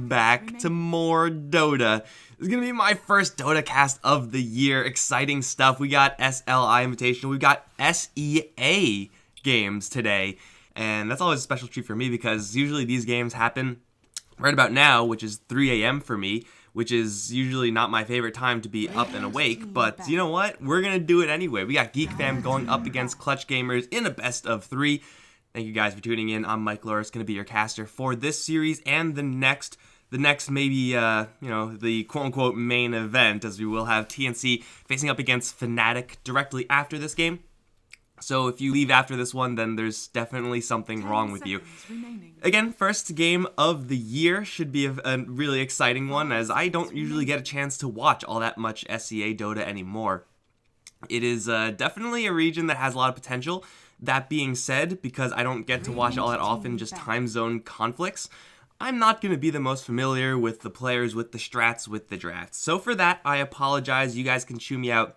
back to more Dota. This is going to be my first Dota cast of the year. Exciting stuff. We got SLI Invitational. We've got SEA games today. And that's always a special treat for me because usually these games happen right about now, which is 3 a.m. for me, which is usually not my favorite time to be up and awake. But you know what? We're going to do it anyway. We got Geek Fam going up against Clutch Gamers in a best of 3. Thank you guys for tuning in. I'm Mike Loris, going to be your caster for this series and the next maybe, the quote-unquote main event, as we will have TNC facing up against Fnatic directly after this game. So if you leave after this one, then there's definitely something wrong with you. Again, first game of the year should be a really exciting one, as I don't usually get a chance to watch all that much SEA Dota anymore. It is definitely a region that has a lot of potential. That being said, because I don't get to watch all that often, just time zone conflicts, I'm not going to be the most familiar with the players, with the strats, with the drafts. So for that, I apologize. You guys can chew me out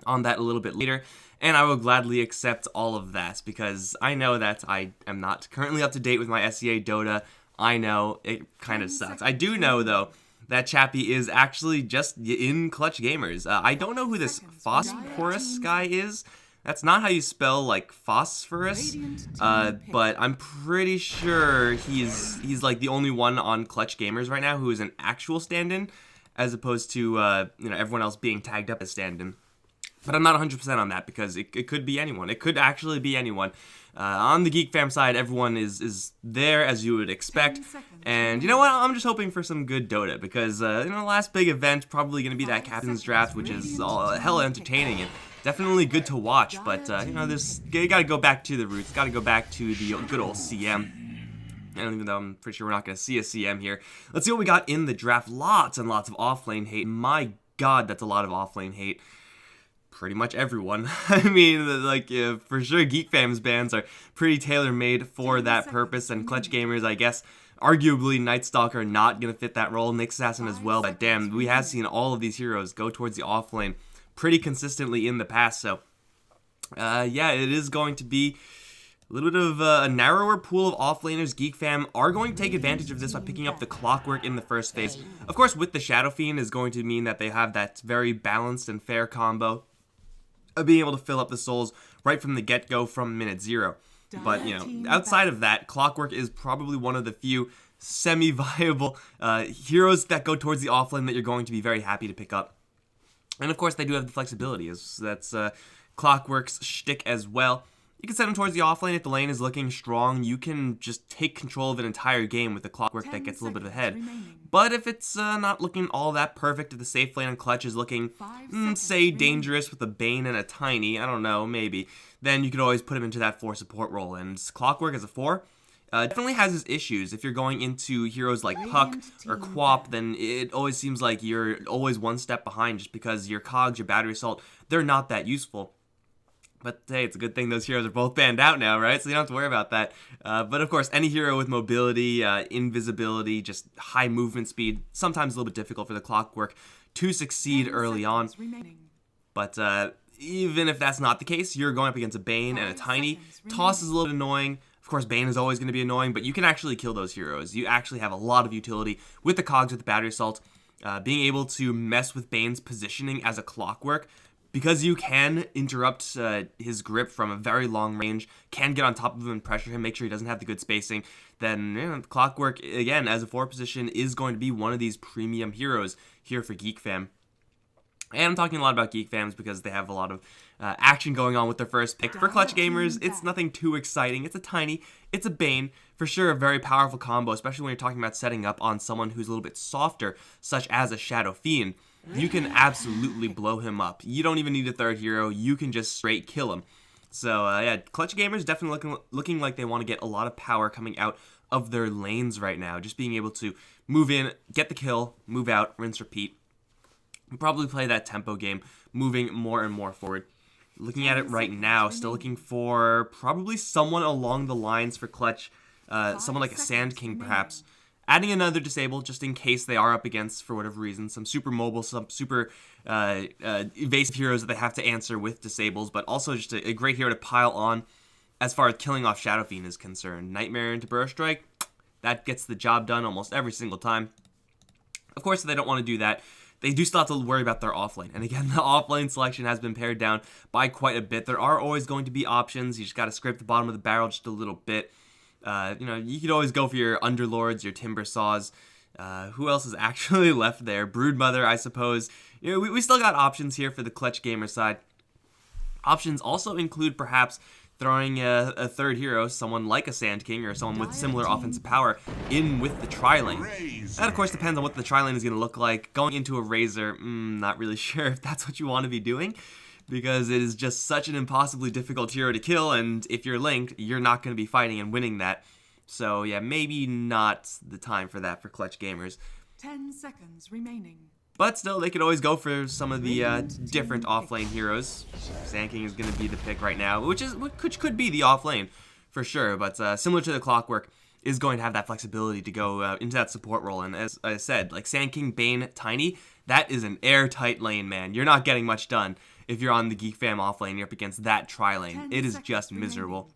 on that a little bit later, and I will gladly accept all of that, because I know that I am not currently up to date with my SEA Dota. I know, it kind of sucks. I do know, though, that Chappie is actually just in Clutch Gamers. I don't know who this Phosphorus guy is. That's not how you spell, like, phosphorus, but I'm pretty sure he's like the only one on Clutch Gamers right now who is an actual stand-in, as opposed to everyone else being tagged up as stand-in. But I'm not 100% on that, because it could be anyone. It could actually be anyone. On the Geek Fam side, everyone is there, as you would expect. And you know what? I'm just hoping for some good Dota, because last big event probably going to be that Captain's Draft, which is hella entertaining and definitely good to watch. But you got to go back to the roots. Got to go back to the good old CM. And even though I'm pretty sure we're not going to see a CM here, let's see what we got in the draft. Lots and lots of offlane hate. My God, that's a lot of offlane hate. Pretty much everyone. I mean, for sure, Geek Fam's bans are pretty tailor-made for that purpose, and Clutch Gamers, I guess, arguably Night Stalker not going to fit that role, Nick Assassin as well, but damn, we have seen all of these heroes go towards the offlane pretty consistently in the past, so, yeah, it is going to be a little bit of a narrower pool of offlaners. Geek Fam are going to take advantage of this by picking up the Clockwork in the first phase. Of course, with the Shadow Fiend is going to mean that they have that very balanced and fair combo of being able to fill up the souls right from the get-go from minute 0. But, outside of that, Clockwork is probably one of the few semi-viable heroes that go towards the offlane that you're going to be very happy to pick up. And, of course, they do have the flexibility. That's Clockwork's shtick as well. You can send him towards the offlane if the lane is looking strong. You can just take control of an entire game with the Clockwork that gets a little bit ahead. But if it's not looking all that perfect, if the safe lane and Clutch is looking, say, dangerous with a Bane and a Tiny, I don't know, maybe, then you could always put him into that 4 support role. And Clockwork as a 4 definitely has its issues. If you're going into heroes like Puck or Quap, then it always seems like you're always one step behind, just because your cogs, your battery assault, they're not that useful. But hey, it's a good thing those heroes are both banned out now, right? So you don't have to worry about that. But of course, any hero with mobility, invisibility, just high movement speed, sometimes a little bit difficult for the Clockwork to succeed early on. But even if that's not the case, you're going up against a Bane and a Tiny. Toss is a little bit annoying. Of course, Bane is always going to be annoying, but you can actually kill those heroes. You actually have a lot of utility with the cogs, with the battery assault. Being able to mess with Bane's positioning as a Clockwork, because you can interrupt his grip from a very long range, can get on top of him and pressure him, make sure he doesn't have the good spacing, then Clockwork, again, as a 4 position, is going to be one of these premium heroes here for Geek Fam. And I'm talking a lot about Geek Fams because they have a lot of action going on with their first pick. For Clutch Gamers, it's nothing too exciting. It's a Tiny, it's a Bane, for sure a very powerful combo, especially when you're talking about setting up on someone who's a little bit softer, such as a Shadow Fiend. You can absolutely blow him up. You don't even need a 3rd hero. You can just straight kill him. So, yeah, Clutch Gamers definitely looking like they want to get a lot of power coming out of their lanes right now. Just being able to move in, get the kill, move out, rinse, repeat. Probably play that tempo game, moving more and more forward. Looking at it right now, still looking for probably someone along the lines for Clutch. Someone like a Sand King, perhaps. Adding another disable just in case they are up against, for whatever reason, some super mobile, some super evasive heroes that they have to answer with disables, but also just a great hero to pile on as far as killing off Shadow Fiend is concerned. Nightmare into Burrow Strike, That gets the job done almost every single time. Of course, if they don't want to do that, they do still have to worry about their offlane. And again, the offlane selection has been pared down by quite a bit. There are always going to be options. You just got to scrape the bottom of the barrel just a little bit. You could always go for your Underlords, your Timber Saws. Who else is actually left there? Broodmother, I suppose. We still got options here for the Clutch Gamer side. Options also include perhaps throwing a third hero, someone like a Sand King or someone with similar offensive power, in with the tri-lane. That, of course, depends on what the tri-lane is going to look like. Going into a Razor, not really sure if that's what you want to be doing, because it is just such an impossibly difficult hero to kill, and if you're linked, you're not going to be fighting and winning that. So, yeah, maybe not the time for that for Clutch Gamers. 10 seconds remaining. But still, they could always go for some of the different offlane heroes. Sand King is going to be the pick right now, which could be the offlane for sure. But similar to the Clockwork, is going to have that flexibility to go into that support role. And as I said, like Sand King, Bane, Tiny, that is an airtight lane, man. You're not getting much done if you're on the Geek Fam offlane. You're up against that tri-lane. It is just miserable.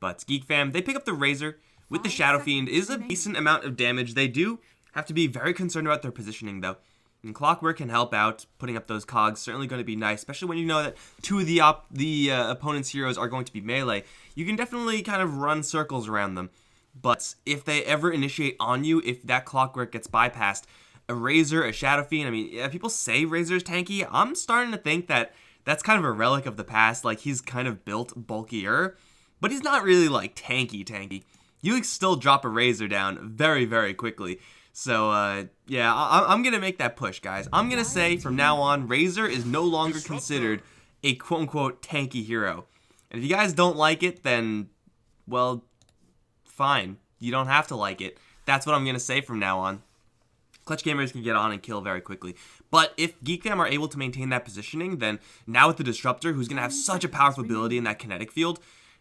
But Geek Fam, they pick up the Razor with the Shadow Fiend. Is a decent amount of damage. They do have to be very concerned about their positioning, though. And Clockwork can help out. Putting up those cogs certainly going to be nice, especially when you know that two of the opponent's heroes are going to be melee. You can definitely kind of run circles around them. But if they ever initiate on you, if that Clockwork gets bypassed, a Razor, a Shadow Fiend, I mean, people say Razor's tanky. I'm starting to think that that's kind of a relic of the past. Like, he's kind of built bulkier, but he's not really, like, tanky. You can still drop a Razor down very, very quickly. So, yeah, I'm going to make that push, guys. I'm going to say, from now on, Razor is no longer considered a quote-unquote tanky hero. And if you guys don't like it, then, well, fine. You don't have to like it. That's what I'm going to say from now on. Clutch Gamers can get on and kill very quickly. But if Geek Fam are able to maintain that positioning, then now with the Disruptor, who's going to have such a powerful ability in that kinetic field,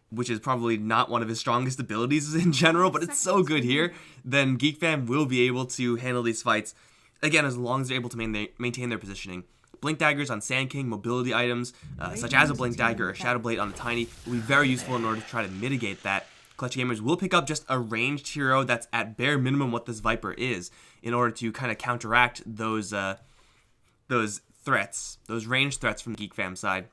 which is probably not one of his strongest abilities in general, but it's so good here, then Geek Fam will be able to handle these fights, again, as long as they're able to maintain their positioning. Blink Daggers on Sand King, mobility items, such as a Blink Dagger or Shadow Blade on a Tiny, will be very useful in order to try to mitigate that. Clutch Gamers will pick up just a ranged hero that's at bare minimum what this Viper is, in order to kind of counteract those threats, those ranged threats from the Geek Fam side.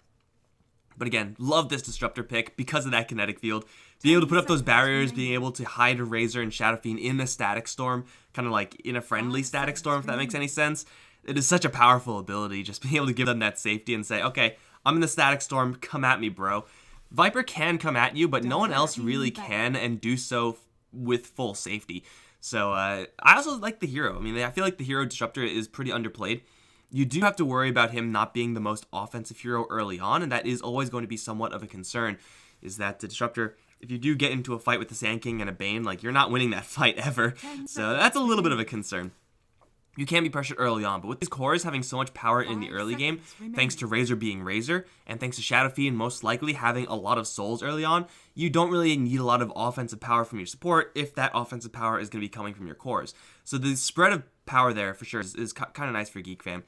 But again, love this Disruptor pick because of that kinetic field. Being able to put up those barriers, being able to hide a Razor and Shadow Fiend in a static storm, kind of like in a friendly static storm, if that makes any sense. It is such a powerful ability, just being able to give them that safety and say, okay, I'm in the static storm, come at me, bro. Viper can come at you, but no one else really can, and do so with full safety. So I also like the hero. I mean, I feel like the hero Disruptor is pretty underplayed. You do have to worry about him not being the most offensive hero early on, and that is always going to be somewhat of a concern, is that the Disruptor, if you do get into a fight with the Sand King and a Bane, like, you're not winning that fight ever. So that's a little bit of a concern. You can be pressured early on, but with these cores having so much power in the early game, thanks to Razor being Razor, and thanks to Shadow Fiend most likely having a lot of souls early on, you don't really need a lot of offensive power from your support if that offensive power is going to be coming from your cores. So the spread of power there, for sure, is kind of nice for Geek Fam.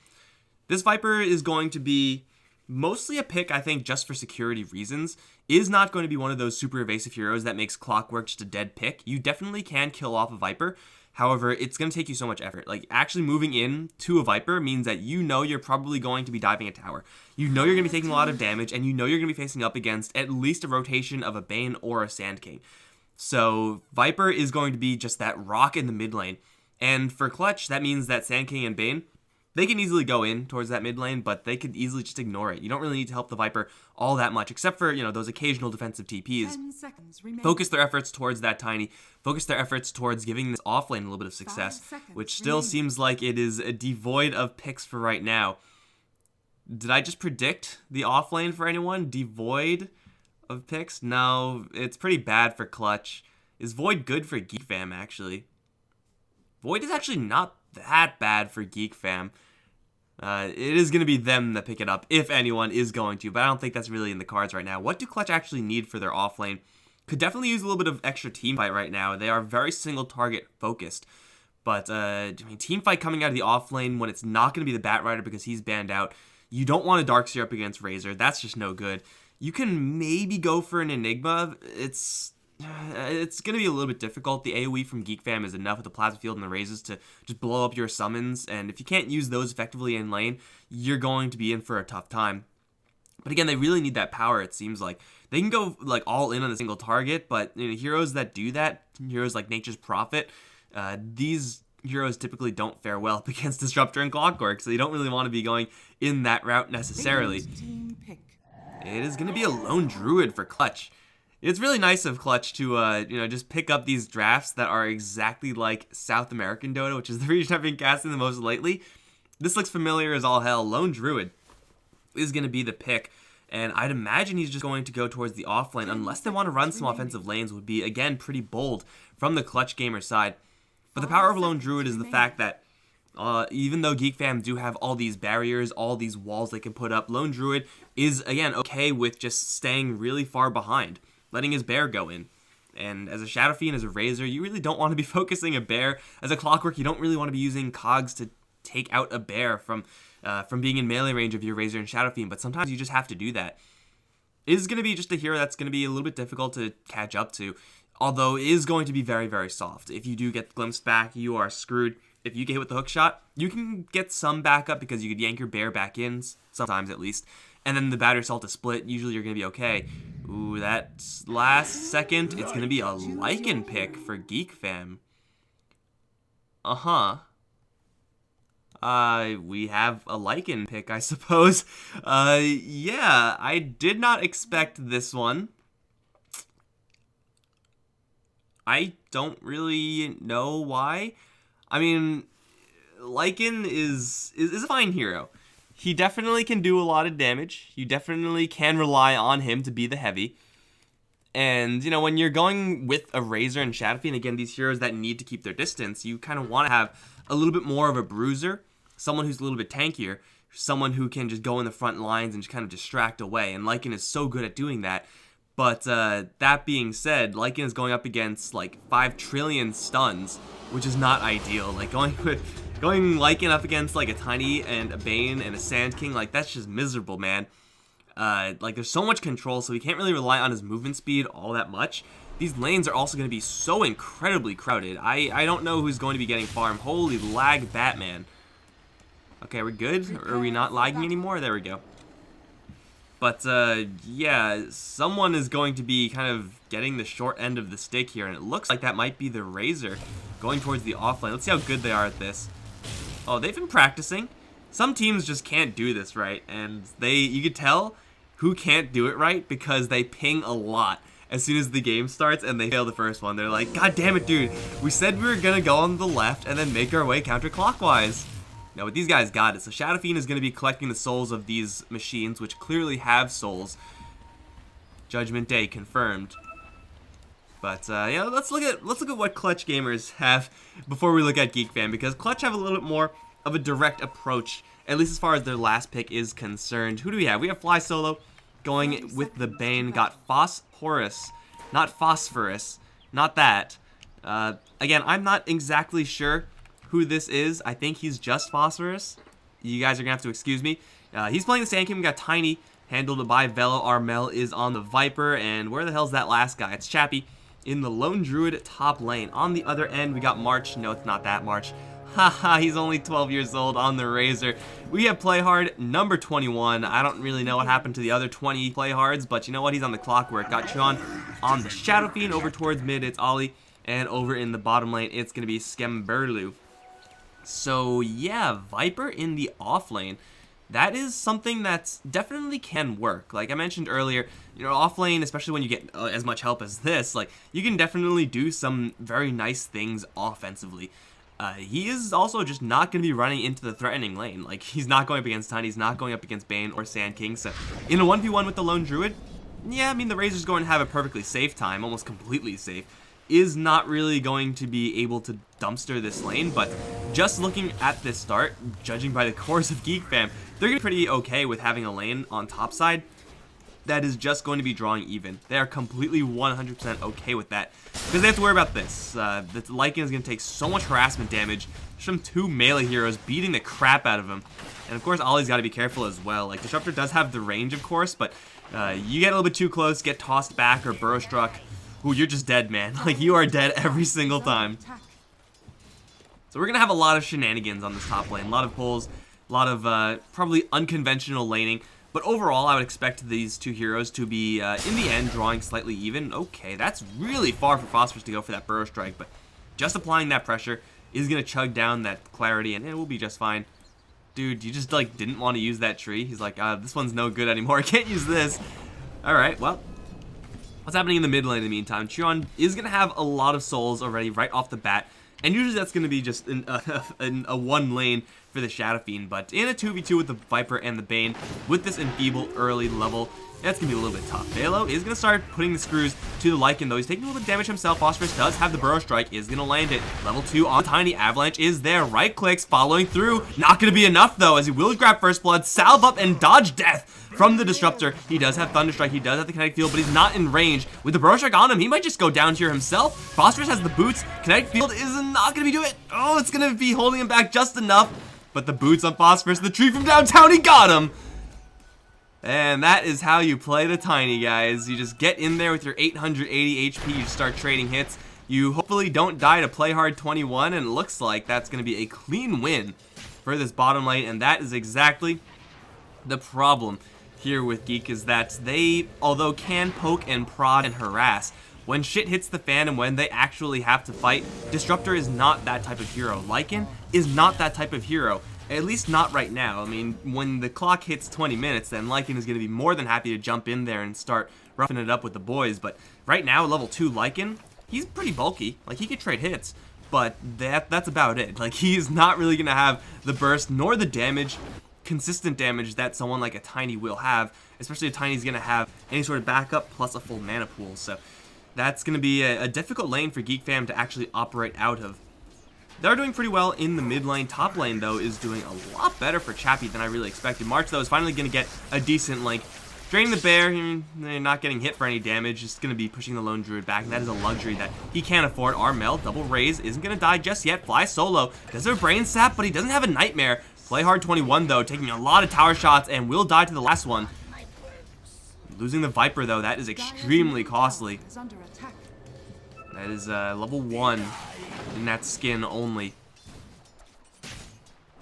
This Viper is going to be mostly a pick, I think, just for security reasons. Is not going to be one of those super evasive heroes that makes Clockwork just a dead pick. You definitely can kill off a Viper. However, it's going to take you so much effort. Like, actually moving in to a Viper means that you know you're probably going to be diving a tower. You know you're going to be taking a lot of damage, and you know you're going to be facing up against at least a rotation of a Bane or a Sand King. So, Viper is going to be just that rock in the mid lane. And for Clutch, that means that Sand King and Bane, they can easily go in towards that mid lane, but they could easily just ignore it. You don't really need to help the Viper all that much, except for, those occasional defensive TPs. Focus their efforts towards that Tiny. Focus their efforts towards giving this offlane a little bit of success, which still seems like it is devoid of picks for right now. Did I just predict the offlane for anyone? Devoid of picks? No, it's pretty bad for Clutch. Is Void good for Geek Fam, actually? Void is actually not that bad for Geek Fam. It is going to be them that pick it up, if anyone is going to, but I don't think that's really in the cards right now. What do Clutch actually need for their offlane? Could definitely use a little bit of extra team fight right now. They are very single target focused, but team fight coming out of the offlane when it's not going to be the Batrider because he's banned out. You don't want a Darkseer up against Razor. That's just no good. You can maybe go for an Enigma. It's it's going to be a little bit difficult. The AoE from Geek Fam is enough with the Plasma Field and the Razes to just blow up your summons, and if you can't use those effectively in lane, you're going to be in for a tough time. But again, they really need that power, it seems like. They can go like all in on a single target, but heroes that do that, heroes like Nature's Prophet, these heroes typically don't fare well up against Disruptor and Clockwork, so you don't really want to be going in that route necessarily. It is going to be a Lone Druid for Clutch. It's really nice of Clutch to, just pick up these drafts that are exactly like South American Dota, which is the region I've been casting the most lately. This looks familiar as all hell. Lone Druid is going to be the pick, and I'd imagine he's just going to go towards the offlane, unless they want to run some offensive lanes, would be, again, pretty bold from the Clutch gamer side. But the power of Lone Druid is the fact that even though Geek Fam do have all these barriers, all these walls they can put up, Lone Druid is, again, okay with just staying really far behind, letting his bear go in. And as a Shadow Fiend, as a Razor, you really don't want to be focusing a bear. As a Clockwork, you don't really want to be using cogs to take out a bear from being in melee range of your Razor and Shadow Fiend, but sometimes you just have to do that. It is going to be just a hero that's going to be a little bit difficult to catch up to, although it is going to be very, very soft. If you do get glimpsed back, you are screwed. If you get hit with the hook shot, you can get some backup because you could yank your bear back in, sometimes at least, and then the battery assault to split. Usually you're going to be okay. Ooh, that last second, it's going to be a Lycan pick for Geek Fam. We have a Lycan pick, I suppose. Yeah, I did not expect this one. I don't really know why. I mean, Lycan is a fine hero. He definitely can do a lot of damage. You definitely can rely on him to be the heavy. And, when you're going with a Razor and Shadow Fiend, again, these heroes that need to keep their distance, you kind of want to have a little bit more of a bruiser, someone who's a little bit tankier, someone who can just go in the front lines and just kind of distract away. And Lycan is so good at doing that. But that being said, Lycan is going up against like 5 trillion stuns, which is not ideal. Like going Lycan up against like a Tiny and a Bane and a Sand King, like that's just miserable, man. Like there's so much control, so he can't really rely on his movement speed all that much. These lanes are also going to be so incredibly crowded. I don't know who's going to be getting farm. Holy lag, Batman. Okay, we're good? Or are we not lagging anymore? There we go. But, yeah, someone is going to be kind of getting the short end of the stick here, and it looks like that might be the Razor going towards the offlane. Let's see how good they are at this. Oh, they've been practicing. Some teams just can't do this right, and you could tell who can't do it right because they ping a lot as soon as the game starts and they fail the first one. They're like, God damn it, dude. We said we were going to go on the left and then make our way counterclockwise. No, but these guys got it. So Shadow Fiend is going to be collecting the souls of these machines, which clearly have souls. Judgment Day confirmed. But yeah, let's look at what Clutch gamers have before we look at Geek Fam, because Clutch have a little bit more of a direct approach, at least as far as their last pick is concerned. Who do we have? We have Fly Solo going with the Bane. Got Phosphorus, not Phosphorus, not that. Again, I'm not exactly sure who this is. I think he's just Phosphorus. You guys are gonna have to excuse me. He's playing the Sand King. We got Tiny, handled by Velo. Armel is on the Viper, and where the hell's that last guy? It's Chappie in the Lone Druid top lane. On the other end, we got March. No, it's not that March. Haha, he's only 12 years old on the Razor. We have Playhard, number 21. I don't really know what happened to the other 20 Playhards, but you know what? He's on the Clockwork. Got Sean on the Shadow Fiend. Over towards mid, it's Ollie. And over in the bottom lane, it's going to be Skemberlu. So yeah, Viper in the off lane. That is something that definitely can work. Like I mentioned earlier, off lane, especially when you get as much help as this, like you can definitely do some very nice things offensively. He is also just not going to be running into the threatening lane. Like he's not going up against Tiny, he's not going up against Bane or Sand King. So in a 1v1 with the Lone Druid, yeah, I mean the Razor's going to have a perfectly safe time, almost completely safe. Is not really going to be able to dumpster this lane, but just looking at this start, judging by the course of Geek Fam, they're going to be pretty okay with having a lane on top side that is just going to be drawing even. They are completely 100% okay with that, because they have to worry about this. The Lycan is going to take so much harassment damage from 2 melee heroes beating the crap out of him. And of course, Ollie's got to be careful as well. Like, Disruptor does have the range, of course, but you get a little bit too close, get tossed back or burrow struck. Ooh, you're just dead, man. Like, you are dead every single time. So we're going to have a lot of shenanigans on this top lane. A lot of pulls, a lot of probably unconventional laning. But overall, I would expect these two heroes to be, in the end, drawing slightly even. Okay, that's really far for Phosphorus to go for that Burrow Strike. But just applying that pressure is going to chug down that clarity, and it will be just fine. Dude, you just, like, didn't want to use that tree. He's like, this one's no good anymore. I can't use this. Alright, well. What's happening in the mid lane in the meantime? Chiron is going to have a lot of souls already right off the bat. And usually that's going to be just in a one lane for the Shadow Fiend. But in a 2v2 with the Viper and the Bane, with this enfeebled early level, that's going to be a little bit tough. Velo is going to start putting the screws to the Lycan, though. He's taking a little bit of damage himself. Phosphorus does have the Burrow Strike, is going to land it. Level 2 on Tiny. Avalanche is there. Right clicks, following through. Not going to be enough, though, as he will grab First Blood, salve up, and dodge death from the Disruptor. He does have Thunder Strike. He does have the Kinetic Field, but he's not in range. With the Burrow Strike on him, he might just go down here himself. Phosphorus has the boots. Kinetic Field is not going to be doing it. Oh, it's going to be holding him back just enough. But the boots on Phosphorus, the tree from downtown, he got him. And that is how you play the Tiny, guys. You just get in there with your 880 HP, you start trading hits. You hopefully don't die to play hard 21, and it looks like that's going to be a clean win for this bottom lane, and that is exactly the problem here with Geek, is that they, although can poke and prod and harass, when shit hits the fan and when they actually have to fight, Disruptor is not that type of hero. Lycan is not that type of hero. At least not right now. I mean, when the clock hits 20 minutes, then Lycan is going to be more than happy to jump in there and start roughing it up with the boys. But right now, level 2 Lycan, he's pretty bulky. Like, he could trade hits, but that's about it. Like, he's not really going to have the burst nor the damage, consistent damage that someone like a Tiny will have, especially if Tiny's going to have any sort of backup plus a full mana pool. So that's going to be a difficult lane for Geek Fam to actually operate out of. They're doing pretty well in the mid lane. Top lane, though, is doing a lot better for Chappie than I really expected. March, though, is finally going to get a decent link. Draining the bear, they're not getting hit for any damage. Just going to be pushing the lone druid back, and that is a luxury that he can't afford. Armel, double raise, isn't going to die just yet. Fly solo, does have a brain sap, but he doesn't have a nightmare. Play hard 21, though, taking a lot of tower shots, and will die to the last one. Losing the Viper, though, that is extremely costly. That is level 1 in that skin only. I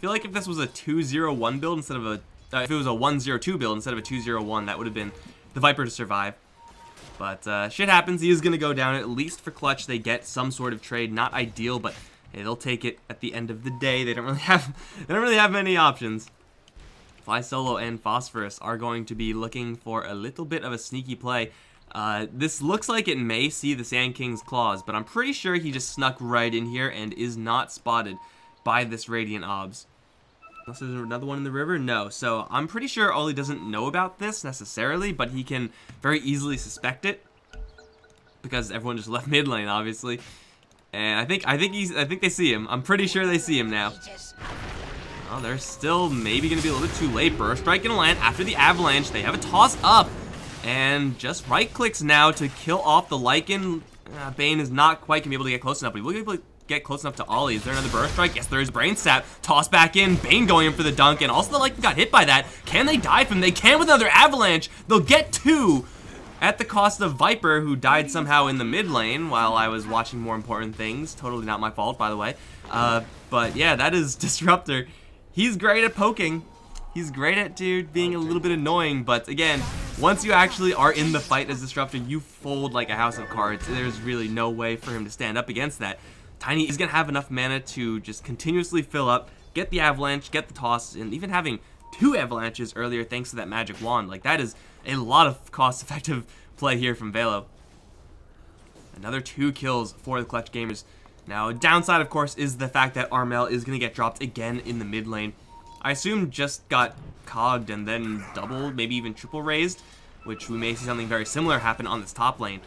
feel like if this was a 2-0-1 build instead of a... if it was a 1-0-2 build instead of a 2-0-1, that would have been the Viper to survive. But shit happens. He is going to go down. At least for clutch, they get some sort of trade. Not ideal, but hey, they'll take it at the end of the day. They don't really have many options. Fly Solo and Phosphorus are going to be looking for a little bit of a sneaky play. This looks like it may see the Sand King's claws, but I'm pretty sure he just snuck right in here and is not spotted by this Radiant Obs. Unless there's another one in the river? No. So I'm pretty sure Oli doesn't know about this necessarily, but he can very easily suspect it because everyone just left mid lane, obviously. And I think they see him. I'm pretty sure they see him now. Oh, they're still maybe going to be a little bit too late. Burrow Strike gonna land after the Avalanche. They have a toss up. And just right clicks now to kill off the Lycan. Bane is not quite going to be able to get close enough, but he will be able to get close enough to Ollie. Is there another Burrow Strike? Yes, there is. Brain Sap. Toss back in. Bane going in for the dunk, and also the Lycan got hit by that. Can they die from him? They can with another Avalanche. They'll get 2 at the cost of Viper, who died somehow in the mid lane while I was watching more important things. Totally not my fault, by the way. But yeah, that is Disruptor. He's great at poking. He's great at, dude, being a little bit annoying, but again, once you actually are in the fight as Disruptor, you fold like a house of cards. There's really no way for him to stand up against that. Tiny is going to have enough mana to just continuously fill up, get the Avalanche, get the toss, and even having 2 Avalanches earlier thanks to that magic wand. Like, that is a lot of cost-effective play here from Velo. Another 2 kills for the Clutch Gamers. Now, downside, of course, is the fact that Armel is going to get dropped again in the mid lane. I assume just got cogged and then double, maybe even triple raised, which we may see something very similar happen on this top lane.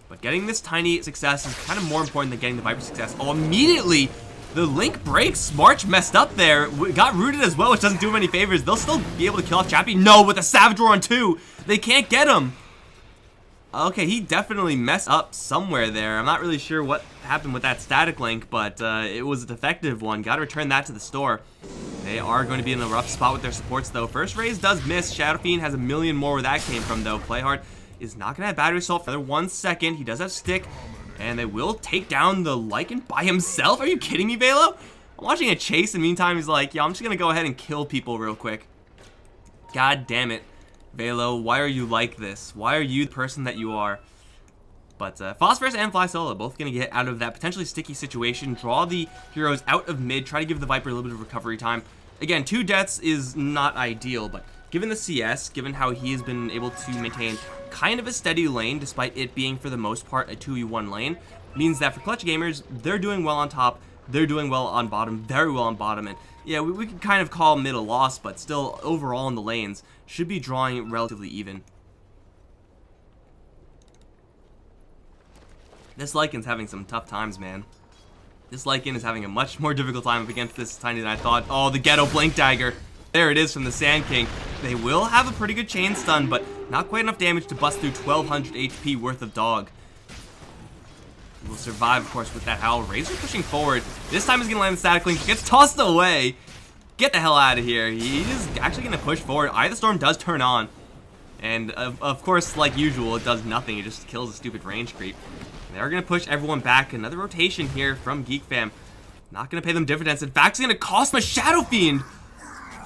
But getting this Tiny success is kind of more important than getting the Viper success. Oh, immediately, the link breaks. March messed up there. Got rooted as well, which doesn't do him any favors. They'll still be able to kill off Chappie. No, with a Savage Roar on 2. They can't get him. Okay, he definitely messed up somewhere there. I'm not really sure what happened with that static link, but it was a defective one. Got to return that to the store. They are going to be in a rough spot with their supports, though. First raise does miss. Shadow Fiend has a million more where that came from, though. Play hard is not going to have battery assault for another 1 second. He does have stick, and they will take down the Lycan by himself. Are you kidding me, Velo? I'm watching a chase, and meantime, he's like, yeah, I'm just going to go ahead and kill people real quick. God damn it, Velo. Why are you like this? Why are you the person that you are? But Phosphorus and Fly Solo both going to get out of that potentially sticky situation, draw the heroes out of mid, try to give the Viper a little bit of recovery time. Again, 2 deaths is not ideal, but given the CS, given how he has been able to maintain kind of a steady lane, despite it being for the most part a 2v1 lane, means that for clutch gamers, they're doing well on top, they're doing well on bottom, very well on bottom, and yeah, we can kind of call mid a loss, but still overall in the lanes, should be drawing relatively even. This Lycan's having some tough times, man. This Lycan is having a much more difficult time up against this Tiny than I thought. Oh, the Ghetto Blink Dagger. There it is from the Sand King. They will have a pretty good chain stun, but not quite enough damage to bust through 1200 HP worth of dog. He will survive, of course, with that Howl. Razor pushing forward. This time he's going to land the Static Link. Gets tossed away. Get the hell out of here. He is actually going to push forward. Eye of the Storm does turn on. And, of course, like usual, it does nothing. It just kills a stupid range creep. They're going to push everyone back. Another rotation here from Geek Fam. Not going to pay them dividends. In fact, it's going to cost him a Shadow Fiend.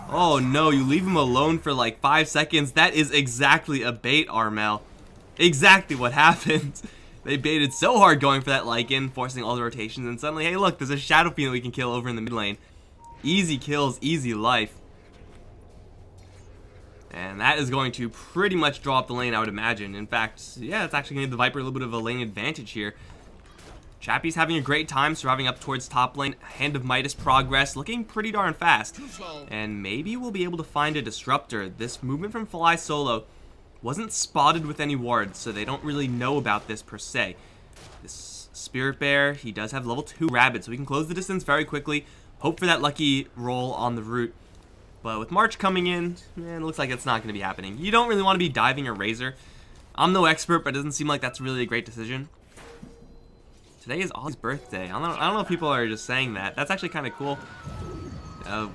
Oh, no. You leave him alone for like 5 seconds. That is exactly a bait, Armel. Exactly what happened. They baited so hard going for that Lycan, forcing all the rotations. And suddenly, hey, look, there's a Shadow Fiend that we can kill over in the mid lane. Easy kills, easy life. And that is going to pretty much draw up the lane, I would imagine. In fact, yeah, it's actually going to give the Viper a little bit of a lane advantage here. Chappie's having a great time surviving up towards top lane. Hand of Midas progress, looking pretty darn fast. And maybe we'll be able to find a disruptor. This movement from Fly Solo wasn't spotted with any wards, so they don't really know about this per se. This Spirit Bear, he does have level 2 Rabid, so we can close the distance very quickly. Hope for that lucky roll on the route. But with March coming in, it looks like it's not going to be happening. You don't really want to be diving a Razor. I'm no expert, but it doesn't seem like that's really a great decision. Today is Ollie's birthday. I don't know if people are just saying that. That's actually kind of cool.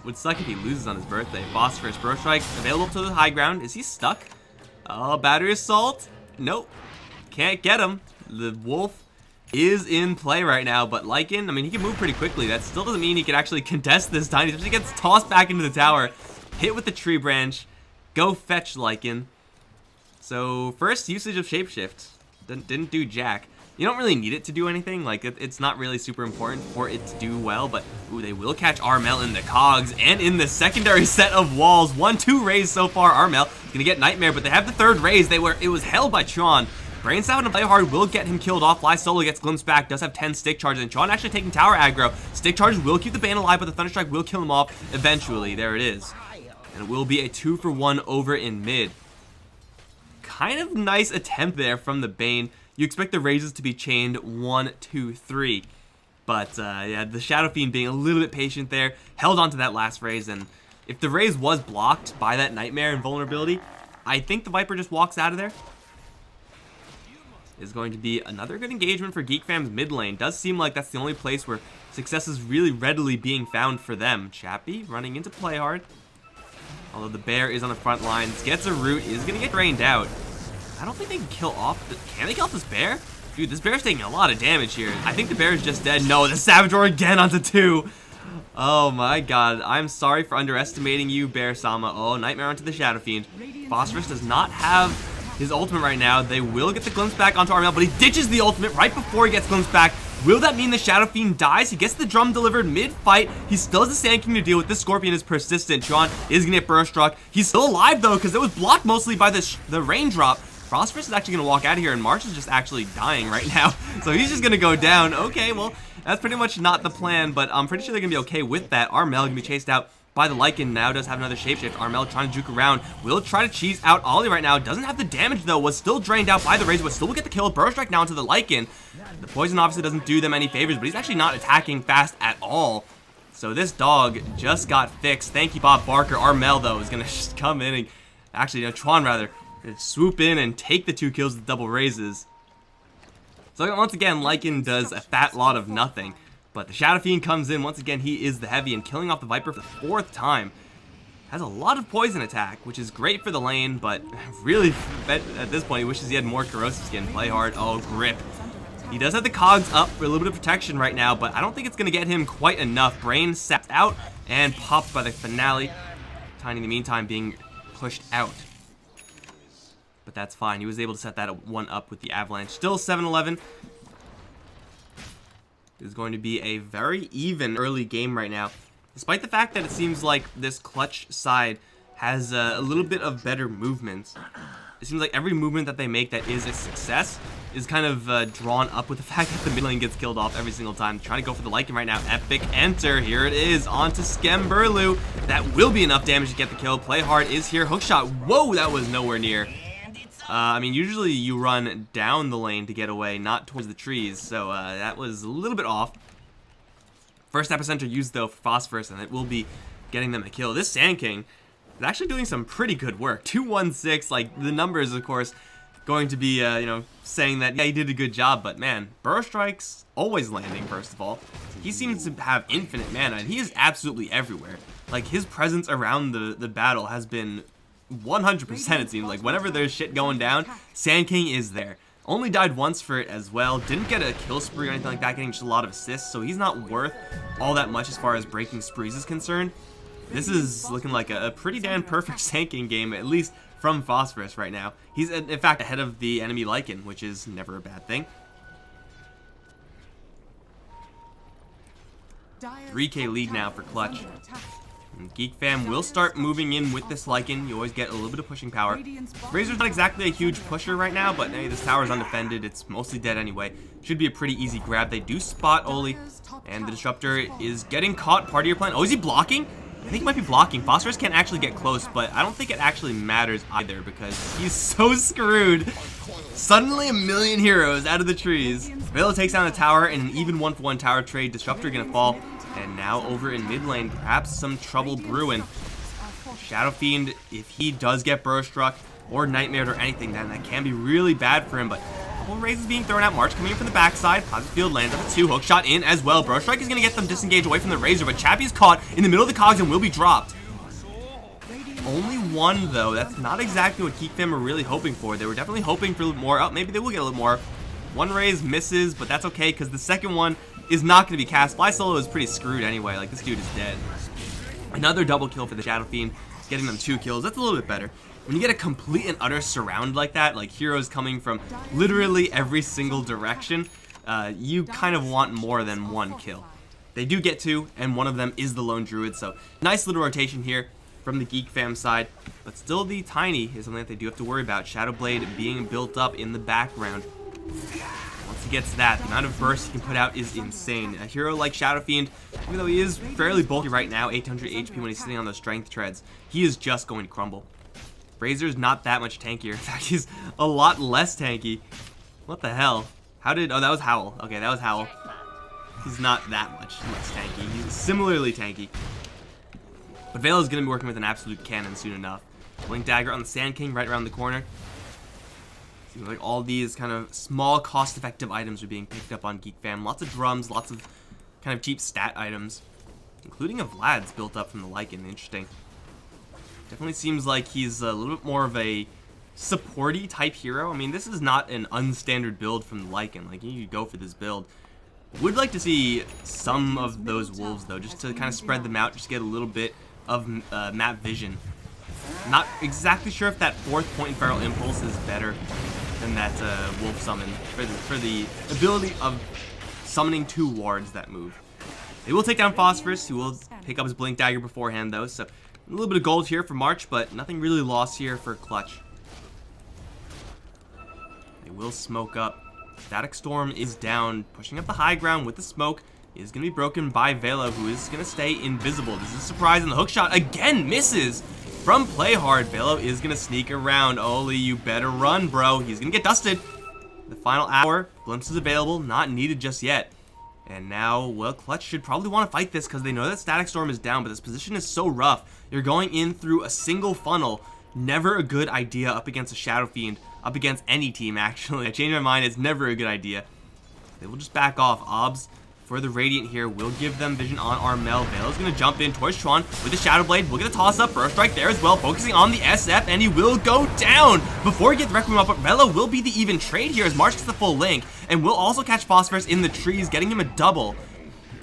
Would suck if he loses on his birthday. Phosphorus, Bro Strike, available to the high ground. Is he stuck? Oh, Battery Assault? Nope. Can't get him. The Wolf is in play right now, but Lycan, I mean, he can move pretty quickly. That still doesn't mean he can actually contest this time. He just gets tossed back into the tower, hit with the tree branch. Go fetch, Lycan. So, first usage of Shapeshift. Didn't do jack. You don't really need it to do anything. Like, it's not really super important for it to do well, but ooh, they will catch Armel in the cogs and in the secondary set of walls. 1-2 raise so far. Armel gonna get Nightmare, but they have the third raise. It was held by Tron. Brainstout and Play Hard will get him killed off. Fly Solo gets glimpsed back, does have 10 stick charges, and Tron actually taking tower aggro. Stick charges will keep the Bane alive, but the Thunderstrike will kill him off eventually. There it is. And it will be a 2-for-1 over in mid. Kind of nice attempt there from the Bane. You expect the raises to be chained 1, 2, 3. But yeah, the Shadow Fiend being a little bit patient there, held onto that last raise, and if the raise was blocked by that Nightmare and vulnerability, I think the Viper just walks out of there. Is going to be another good engagement for Geek Fam's mid lane. Does seem like that's the only place where success is really readily being found for them. Chappie running into Play Hard. Although the bear is on the front lines, gets a root, is going to get drained out. I don't think they can kill off. Can they kill off this bear? Dude, this bear's taking a lot of damage here. I think the bear is just dead. No, the Savage Roar again onto 2. Oh my god. I'm sorry for underestimating you, Bear Sama. Oh, Nightmare onto the Shadow Fiend. Phosphorus does not have his ultimate right now. They will get the glimpse back onto Armel, but he ditches the ultimate right before he gets glimpse back. Will that mean the Shadow Fiend dies? He gets the drum delivered mid-fight. He still has the Sand King to deal with. This Scorpion is persistent. Tron is going to get burst struck. He's still alive, though, because it was blocked mostly by the raindrop. Phosphorus is actually going to walk out of here, and March is just actually dying right now. So he's just going to go down. Okay, well, that's pretty much not the plan, but I'm pretty sure they're going to be okay with that. Armel going to be chased out by the Lycan. Now does have another shapeshift. Armel trying to juke around. Will try to cheese out Ollie right now. Doesn't have the damage, though. Was still drained out by the Razor, but still will get the kill. Burst strike down to the Lycan. The poison obviously doesn't do them any favors, but he's actually not attacking fast at all. So this dog just got fixed. Thank you, Bob Barker. Armel, though, is going to come in and actually, Tron, rather, swoop in and take the 2 kills with double raises. So once again, Lycan does a fat lot of nothing. But the Shadow Fiend comes in. Once again, he is the heavy and killing off the Viper for the 4th time. has a lot of poison attack, which is great for the lane, but really at this point he wishes he had more corrosive skin. Play hard. Oh, grip. He does have the cogs up for a little bit of protection right now, but I don't think it's going to get him quite enough. Brain sapped out and popped by the finale. Tiny in the meantime being pushed out. But that's fine. He was able to set that one up with the avalanche. Still 7-11. This is going to be a very even early game right now. Despite the fact that it seems like this Clutch side has a little bit of better movements. It seems like every movement that they make that is a success is kind of drawn up with the fact that the mid lane gets killed off every single time. Trying to go for the Lycan right now. Epic enter. Here it is. Onto Skemberlu. That will be enough damage to get the kill. Play hard is here. Hookshot. Whoa, that was nowhere near. I mean, usually you run down the lane to get away, not towards the trees. So that was a little bit off. First epicenter used though for Phosphorus, and it will be getting them a kill. This Sand King is actually doing some pretty good work. 216, like the numbers, of course, going to be, you know, saying that, yeah, he did a good job, but man, Burrow Strike's always landing, first of all. He seems to have infinite mana, and he is absolutely everywhere. Like, his presence around the battle has been 100%, it seems like. Whenever there's shit going down, Sand King is there. Only died once for it as well. Didn't get a kill spree or anything like that, getting just a lot of assists, so he's not worth all that much as far as breaking sprees is concerned. This is looking like a pretty damn perfect Sand King game, at least from Phosphorus right now. He's, in fact, ahead of the enemy Lycan, which is never a bad thing. 3K lead now for Clutch. And Geek fam will start moving in with this Lycan. You always get a little bit of pushing power. Razor's not exactly a huge pusher right now, but hey, this tower is undefended. It's mostly dead anyway. Should be a pretty easy grab. They do spot Oli, and the Disruptor is getting caught. Part of your plan. Oh, is he blocking? I think he might be blocking. Phosphorus can't actually get close, but I don't think it actually matters either because he's so screwed. Suddenly a million heroes out of the trees. Velo takes down the tower in an even 1-for-1 tower trade. Disruptor gonna fall. And now over in mid lane, perhaps some trouble brewing. Shadow Fiend, if he does get Burrow Struck or Nightmared or anything, then that can be really bad for him. But a couple of raises being thrown out. March coming in from the backside. Positive Field lands up a 2. Hookshot in as well. Burrow Strike is going to get them disengaged away from the Razor, but Chappie is caught in the middle of the cogs and will be dropped. Only one, though. That's not exactly what Geek fam were really hoping for. They were definitely hoping for a little more. Oh, maybe they will get a little more. One raise misses, but that's okay because the second one is not going to be cast. Fly Solo is pretty screwed anyway. Like, this dude is dead. Another double kill for the Shadow Fiend, getting them 2 kills. That's a little bit better. When you get a complete and utter surround like that, like heroes coming from literally every single direction, you kind of want more than 1 kill. They do get 2, and one of them is the Lone Druid, so nice little rotation here from the Geek fam side. But still, the Tiny is something that they do have to worry about. Shadow Blade being built up in the background. Once he gets that, the amount of burst he can put out is insane. A hero like Shadow Fiend, even though he is fairly bulky right now, 800 HP when he's sitting on those strength treads, he is just going to crumble. Razor's not that much tankier. In fact, he's a lot less tanky. What the hell? How did... Oh, that was Howl. Okay, that was Howl. He's not that much less tanky. He's similarly tanky. But Vale is going to be working with an absolute cannon soon enough. Blink Dagger on the Sand King right around the corner. Seems like all these kind of small, cost-effective items are being picked up on Geek fam. Lots of drums, lots of kind of cheap stat items, including a Vlad's built up from the Lycan. Interesting. Definitely seems like he's a little bit more of a supporty type hero. I mean, this is not an unstandard build from the Lycan. Like, you go for this build. Would like to see some of those wolves, though, just to kind of spread them out, just get a little bit of map vision. Not exactly sure if that 4th point barrel impulse is better than that wolf summon for the ability of summoning 2 wards that move. They will take down Phosphorus, who will pick up his Blink Dagger beforehand, though, so a little bit of gold here for March, but nothing really lost here for Clutch. They will smoke up. Static Storm is down, pushing up the high ground with the smoke. Is going to be broken by Velo, who is going to stay invisible. This is a surprise, and the hookshot again misses from Play Hard. Velo is going to sneak around. Oli, you better run, bro. He's going to get dusted. The final hour, glimpses available, not needed just yet. And now, well, Clutch should probably want to fight this because they know that Static Storm is down, but this position is so rough. You're going in through a single funnel. Never a good idea up against a Shadow Fiend, up against any team, actually. I changed my mind. It's never a good idea. They will just back off. Obs for the Radiant here will give them vision on Armel. Vela's going to jump in towards Tron with the Shadow Blade. We'll get a toss-up, burst strike there as well, focusing on the SF, and he will go down before he gets the Requiem up. But Vela will be the even trade here as March gets the full link, and will also catch Phosphorus in the trees, getting him a double.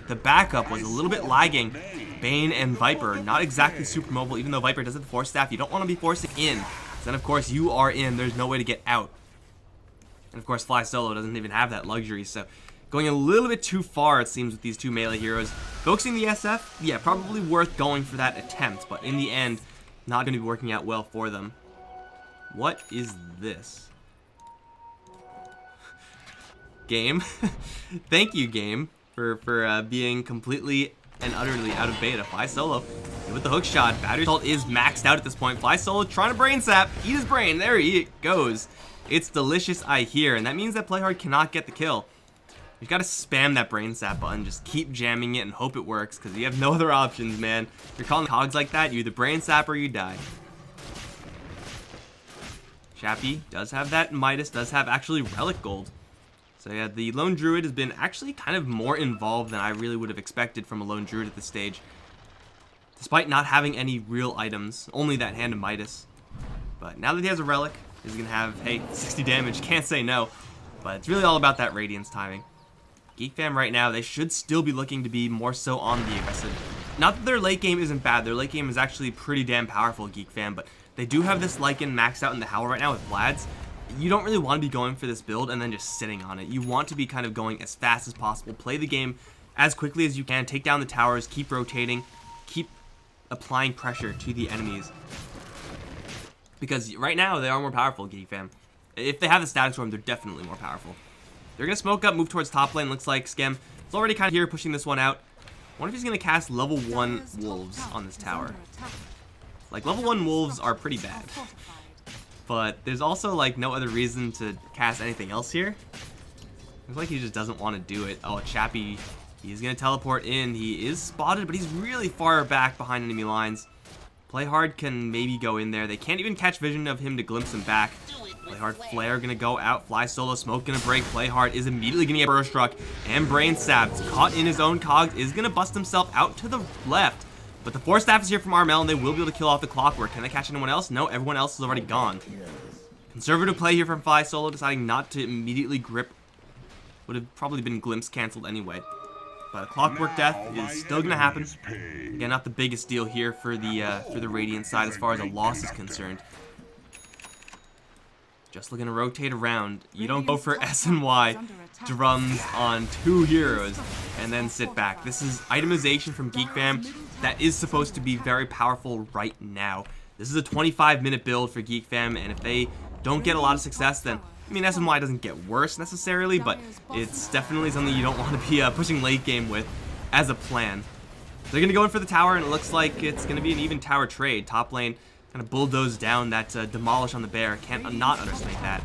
The backup was a little bit lagging. Bane and Viper, not exactly super mobile, even though Viper does have the Force Staff. You don't want to be forcing in. So then, of course, you are in. There's no way to get out. And, of course, Fly Solo doesn't even have that luxury, so going a little bit too far, it seems, with these two melee heroes. Focusing the SF, yeah, probably worth going for that attempt, but in the end, not going to be working out well for them. What is this? Game? Thank you, game, for being completely and utterly out of beta. Fly Solo with the hook shot. Battery Assault is maxed out at this point. Fly Solo trying to brain sap. Eat his brain. There he goes. It's delicious, I hear, and that means that Playhard cannot get the kill. You've got to spam that brain sap button. Just keep jamming it and hope it works, because you have no other options, man. If you're calling cogs like that, you either brain sap or you die. Chappie does have that. Midas does have actually Relic Gold. So yeah, the Lone Druid has been actually kind of more involved than I really would have expected from a Lone Druid at this stage. Despite not having any real items, only that Hand of Midas. But now that he has a Relic, he's going to have, hey, 60 damage, can't say no. But it's really all about that Radiance timing. Geek fam right now, they should still be looking to be more so on the aggressive. Not that their late game isn't bad, their late game is actually pretty damn powerful, Geek fam, but they do have this Lycan maxed out in the Howl right now with Vlad's. You don't really want to be going for this build and then just sitting on it. You want to be kind of going as fast as possible, play the game as quickly as you can, take down the towers, keep rotating, keep applying pressure to the enemies. Because right now, they are more powerful, Geek fam. If they have the Static Storm, they're definitely more powerful. They're going to smoke up, move towards top lane. Looks like Skem is already kind of here, pushing this one out. I wonder if he's going to cast level 1 Wolves on this tower. Like, level 1 Wolves are pretty bad. But there's also, like, no other reason to cast anything else here. Looks like he just doesn't want to do it. Oh, Chappie, he's going to teleport in. He is spotted, but he's really far back behind enemy lines. Playhard can maybe go in there. They can't even catch vision of him to glimpse him back. Playhard Flare going to go out. Fly Solo, Smoke going to break. Playhard is immediately going to get burst struck. And brain sapped. Caught in his own cogs. Is going to bust himself out to the left. But the Force Staff is here from Armel, and they will be able to kill off the Clockwork. Can they catch anyone else? No, everyone else is already gone. Conservative play here from Fly Solo, deciding not to immediately grip. Would have probably been glimpse canceled anyway. But a Clockwork death is still going to happen. Again, not the biggest deal here for the Radiant side as far as a loss is concerned. Just looking to rotate around. You don't go for S and Y drums on 2 heroes and then sit back. This is itemization from Geek Fam that is supposed to be very powerful right now. This is a 25-minute build for Geek Fam, and if they don't get a lot of success, then, I mean, S and Y doesn't get worse necessarily, but it's definitely something you don't want to be pushing late game with as a plan. They're going to go in for the tower, and it looks like it's going to be an even tower trade. Top lane kind of bulldoze down that demolish on the bear. Can't not underestimate that.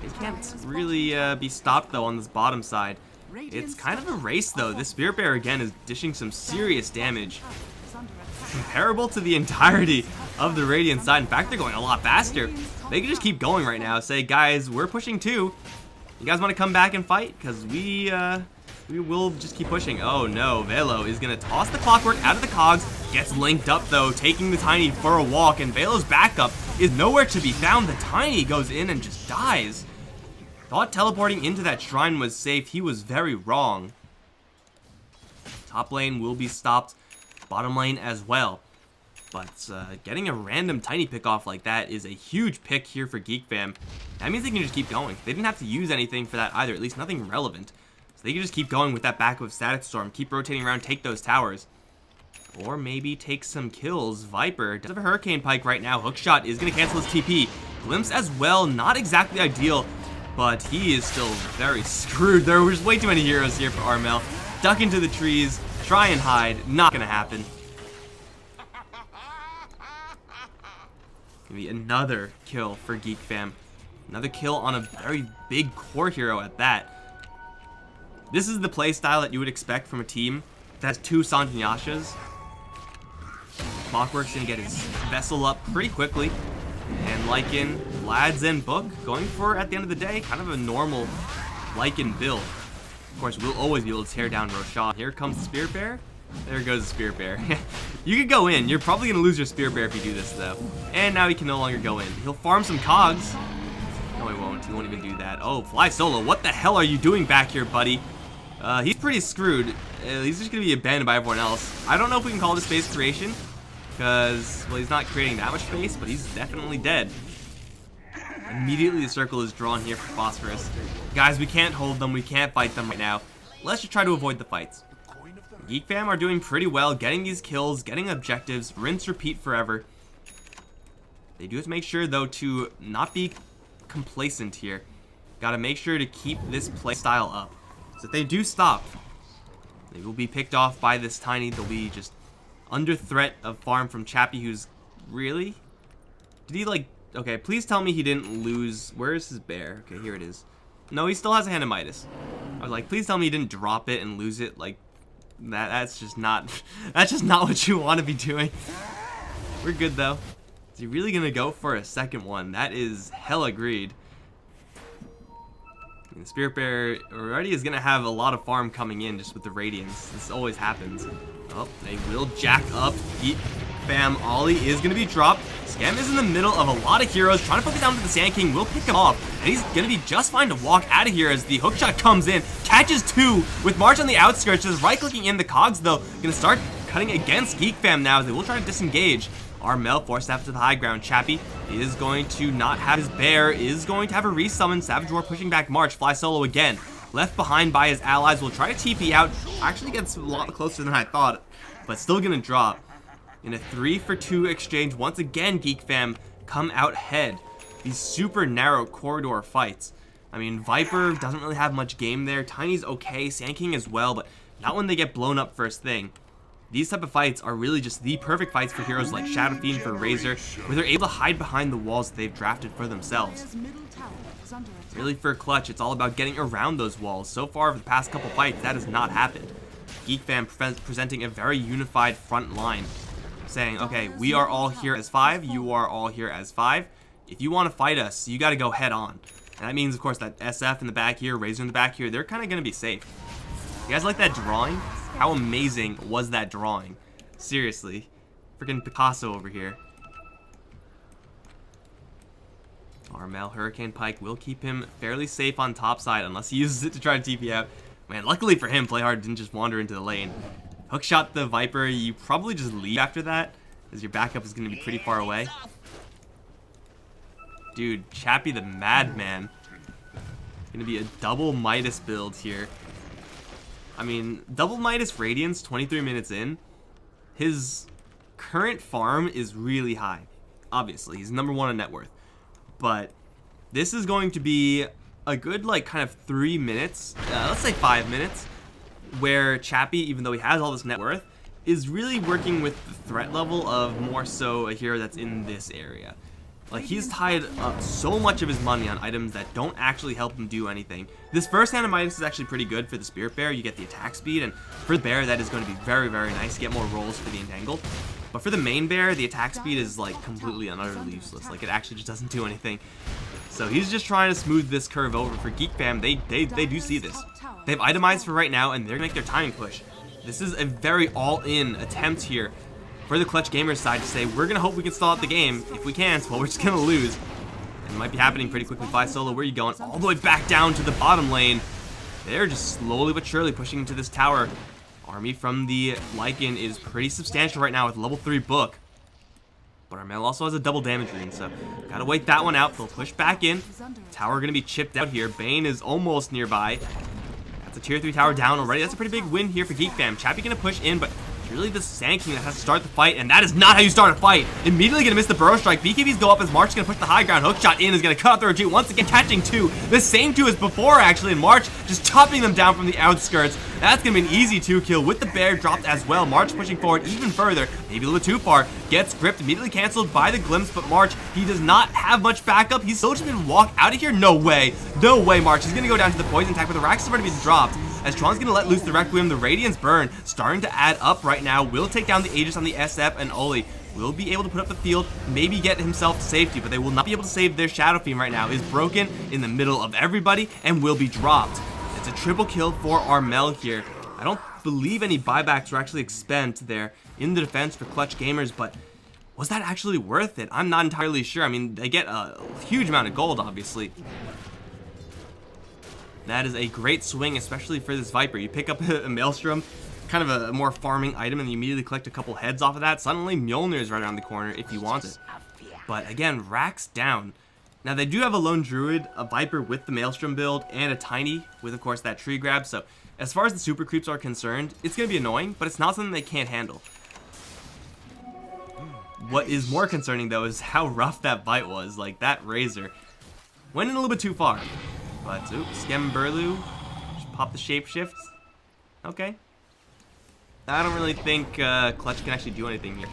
It can't really be stopped, though, on this bottom side. It's kind of a race, though. This Spirit Bear, again, is dishing some serious damage. Comparable to the entirety of the Radiant side. In fact, they're going a lot faster. They can just keep going right now. Say, guys, we're pushing too. You guys want to come back and fight? Because we will just keep pushing. Oh, no. Velo is going to toss the Clockwork out of the cogs. Gets linked up, though, taking the Tiny for a walk. And Velo's backup is nowhere to be found. The Tiny goes in and just dies. Thought teleporting into that shrine was safe. He was very wrong. Top lane will be stopped. Bottom lane as well. But getting a random Tiny pick off like that is a huge pick here for Geek Fam. That means they can just keep going. They didn't have to use anything for that either, at least nothing relevant. So they can just keep going with that backup of Static Storm, keep rotating around, take those towers. Or maybe take some kills. Viper does have a Hurricane Pike right now. Hookshot is going to cancel his TP. Glimpse as well, not exactly ideal, but he is still very screwed. There was way too many heroes here for Armel. Duck into the trees, try and hide, not going to happen. Gonna be another kill for Geek Fam. Another kill on a very big core hero at that. This is the playstyle that you would expect from a team that has 2 Santinyashas. Clockwork's gonna get his vessel up pretty quickly. And Lycan, Lads, and Book going for, at the end of the day, kind of a normal Lycan build. Of course, we'll always be able to tear down Roshan. Here comes the Spirit Bear. There goes the Spirit Bear. You could go in. You're probably going to lose your Spirit Bear if you do this, though. And now he can no longer go in. He'll farm some cogs. No, he won't. He won't even do that. Oh, Fly Solo. What the hell are you doing back here, buddy? He's pretty screwed. He's just going to be abandoned by everyone else. I don't know if we can call this space creation. Because, well, he's not creating that much space, but he's definitely dead. Immediately the circle is drawn here for Phosphorus. Guys, we can't hold them. We can't fight them right now. Let's just try to avoid the fights. Geek fam are doing pretty well, getting these kills, getting objectives, rinse, repeat forever. They do have to make sure, though, to not be complacent here. Gotta make sure to keep this play style up. So if they do stop, they will be picked off by this Tiny. They'll be just under threat of farm from Chappie, who's really... Did he, like... Okay, please tell me he didn't lose... Where is his bear? Okay, here it is. No, he still has a hand of Midas. I was like, please tell me he didn't drop it and lose it, like... That's just not what you want to be doing. We're good though. Is he really gonna go for a second one? That is hella greed. The Spirit Bear already is gonna have a lot of farm coming in just with the Radiance. This always happens. Oh, they will jack up. Geek fam Ollie is gonna be dropped. Scam is in the middle of a lot of heroes trying to focus down to the Sand King. Will pick him off, and he's gonna be just fine to walk out of here as the hookshot comes in, catches two with March on the outskirts, just right-clicking in. The cogs though gonna start cutting against Geek fam now as they will try to disengage. Armel forced up to the high ground. Chappie is going to not have his bear, is going to have a resummon. Savage War pushing back March. Fly Solo again. Left behind by his allies. Will try to TP out. Actually gets a lot closer than I thought, but still gonna drop. In a 3-for-2 exchange, once again, Geek fam come out ahead. These super narrow corridor fights. I mean, Viper doesn't really have much game there. Tiny's okay, Sand King as well, but not when they get blown up first thing. These type of fights are really just the perfect fights for heroes like Shadow Fiend for Razor, where they're able to hide behind the walls that they've drafted for themselves. Really, for Clutch, it's all about getting around those walls. So far, for the past couple fights, that has not happened. Geek fam presenting a very unified front line, saying, okay, we are all here as 5, you are all here as 5. If you want to fight us, you got to go head on. And that means, of course, that SF in the back here, Razor in the back here, they're kind of going to be safe. You guys like that drawing? How amazing was that drawing? Seriously. Freaking Picasso over here. Armel Hurricane Pike will keep him fairly safe on top side unless he uses it to try to TP out. Man, luckily for him, Playhard didn't just wander into the lane. Hookshot the Viper, you probably just leave after that, as your backup is going to be pretty far away. Dude, Chappie the Madman. Going to be a double Midas build here. I mean, double Midas Radiance 23 minutes in. His current farm is really high. Obviously, he's number 1 on net worth. But this is going to be a good, like, kind of 3 minutes, let's say 5 minutes, where Chappie, even though he has all this net worth, is really working with the threat level of more so a hero that's in this area. Like, he's tied up so much of his money on items that don't actually help him do anything. This first hand of Midas is actually pretty good for the Spirit Bear. You get the attack speed, and for the bear, that is going to be very, very nice to get more rolls for the Entangled. But for the main bear, the attack speed is, like, completely and utterly useless. Like, it actually just doesn't do anything. So he's just trying to smooth this curve over. For Geek fam, they do see this. They've itemized for right now, and they're going to make their timing push. This is a very all-in attempt here for the Clutch Gamers side to say, we're going to hope we can stall out the game. If we can't, well, we're just going to lose. And it might be happening pretty quickly. Fly Solo, where are you going? All the way back down to the bottom lane. They're just slowly but surely pushing into this tower. Army from the Lycan is pretty substantial right now with level 3 book. But Armel also has a double damage rune, so gotta wait that one out. They'll push back in. Tower gonna be chipped out here. Bane is almost nearby. That's a tier 3 tower down already. That's a pretty big win here for Geek fam. Chappie gonna push in, but it's really the Sand King that has to start the fight, and that is not how you start a fight. Immediately gonna miss the Burrow Strike. BKBs go up as March is gonna push the high ground. Hookshot in is gonna cut off the retreat. Once again, catching 2. The same 2 as before, actually, and March just chopping them down from the outskirts. That's gonna be an easy 2 kill with the bear dropped as well. March pushing forward even further, maybe a little too far. Gets gripped, immediately canceled by the glimpse, but March, he does not have much backup. He's still just gonna walk out of here. No way, March. He's gonna go down to the poison attack, but the Rax is already been dropped. As Tron's gonna let loose the Requiem, the Radiance Burn starting to add up right now. Will take down the Aegis on the SF, and Oli will be able to put up the field, maybe get himself to safety, but they will not be able to save their Shadow Fiend right now. Is broken in the middle of everybody and will be dropped. It's a triple kill for Armel here. I don't believe any buybacks were actually spent there in the defense for Clutch Gamers, but was that actually worth it? I'm not entirely sure. I mean, they get a huge amount of gold, obviously. That is a great swing, especially for this Viper. You pick up a Maelstrom, kind of a more farming item, and you immediately collect a couple heads off of that. Suddenly, Mjolnir is right around the corner if you want it. But again, racks down. Now, they do have a Lone Druid, a Viper with the Maelstrom build, and a Tiny with, of course, that tree grab. So, as far as the super creeps are concerned, it's going to be annoying, but it's not something they can't handle. What is more concerning, though, is how rough that bite was. Like, that Razor went in a little bit too far. But, oops, Skem Burlu, just pop the shapeshifts. Okay. I don't really think Clutch can actually do anything here.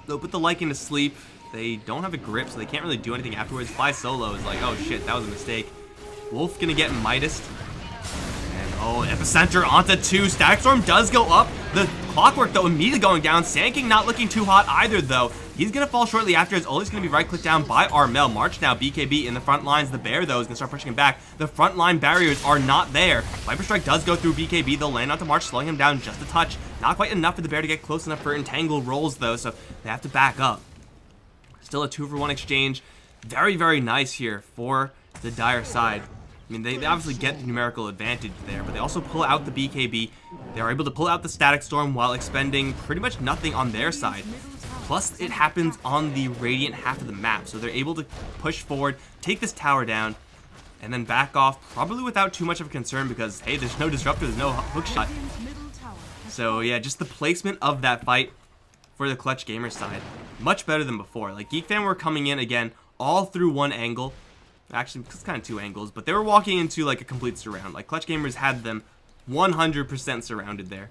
They'll put the Lycan to sleep. They don't have a grip, so they can't really do anything afterwards. Fly solo is like, oh shit, that was a mistake. Wolf gonna get Midas. And oh, Epicenter onto 2. Static Storm does go up. The Clockwork, though, immediately going down. Sand King not looking too hot either, though. He's gonna fall shortly after. His ulti's gonna be right-clicked down by Armel. March now, BKB in the front lines. The Bear, though, is gonna start pushing him back. The front line barriers are not there. Viper Strike does go through BKB. They'll land onto March, slowing him down just a touch. Not quite enough for the Bear to get close enough for Entangle rolls, though, so they have to back up. Still a 2-for-1 exchange. Very, very nice here for the Dire side. I mean, they obviously get the numerical advantage there, but they also pull out the BKB. They are able to pull out the Static Storm while expending pretty much nothing on their side. Plus, it happens on the Radiant half of the map, so they're able to push forward, take this tower down, and then back off, probably without too much of a concern because, hey, there's no Disruptor, there's no hookshot. So, yeah, just the placement of that fight for the Clutch Gamer side. Much better than before. Like, Geek Fam were coming in, again, all through one angle. Actually, it's kind of 2 angles, but they were walking into, like, a complete surround. Like, Clutch Gamers had them 100% surrounded there.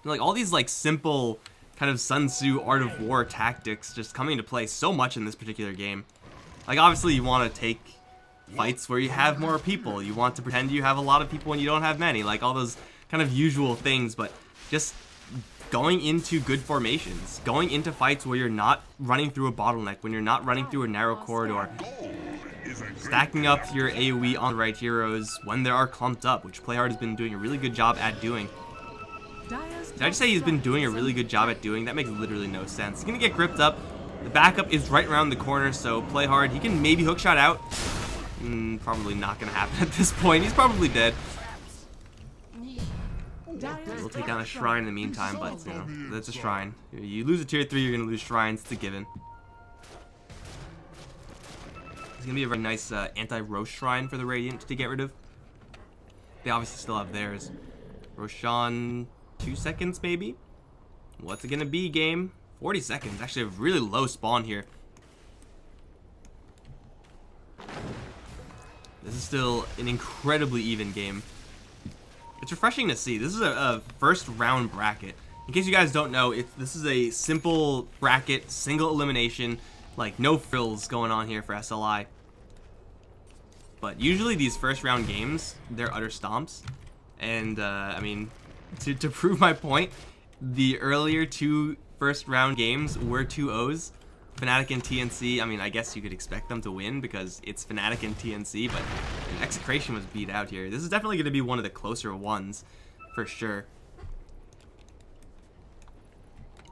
Like, all these, like, simple kind of Sun Tzu Art of War tactics just coming into play so much in this particular game. Like, obviously, you want to take fights where you have more people. You want to pretend you have a lot of people when you don't have many. Like, all those kind of usual things, but just going into good formations, going into fights where you're not running through a bottleneck, when you're not running through a narrow corridor, stacking up your AoE on the right heroes when they are clumped up, which Playhard has been doing a really good job at doing. Did I just say he's been doing a really good job at doing? That makes literally no sense. He's gonna get gripped up. The backup is right around the corner, so Playhard, he can maybe hookshot out. Probably not gonna happen at this point. He's probably dead. We'll take down a shrine in the meantime, but, you know, that's a shrine. You lose a tier 3, you're going to lose shrines. It's a given. It's going to be a very nice anti-Rosh shrine for the Radiant to get rid of. They obviously still have theirs. Roshan, 2 seconds maybe? What's it going to be, game? 40 seconds. Actually, a really low spawn here. This is still an incredibly even game. It's refreshing to see. This is a first round bracket. In case you guys don't know, this is a simple bracket, single elimination, like no frills going on here for SLI. But usually these first round games, they're utter stomps. And I mean, to prove my point, the earlier 2 first round games were 2-0s. Fnatic and TNC, I mean, I guess you could expect them to win because it's Fnatic and TNC, but Execration was beat out here. This is definitely going to be one of the closer ones, for sure.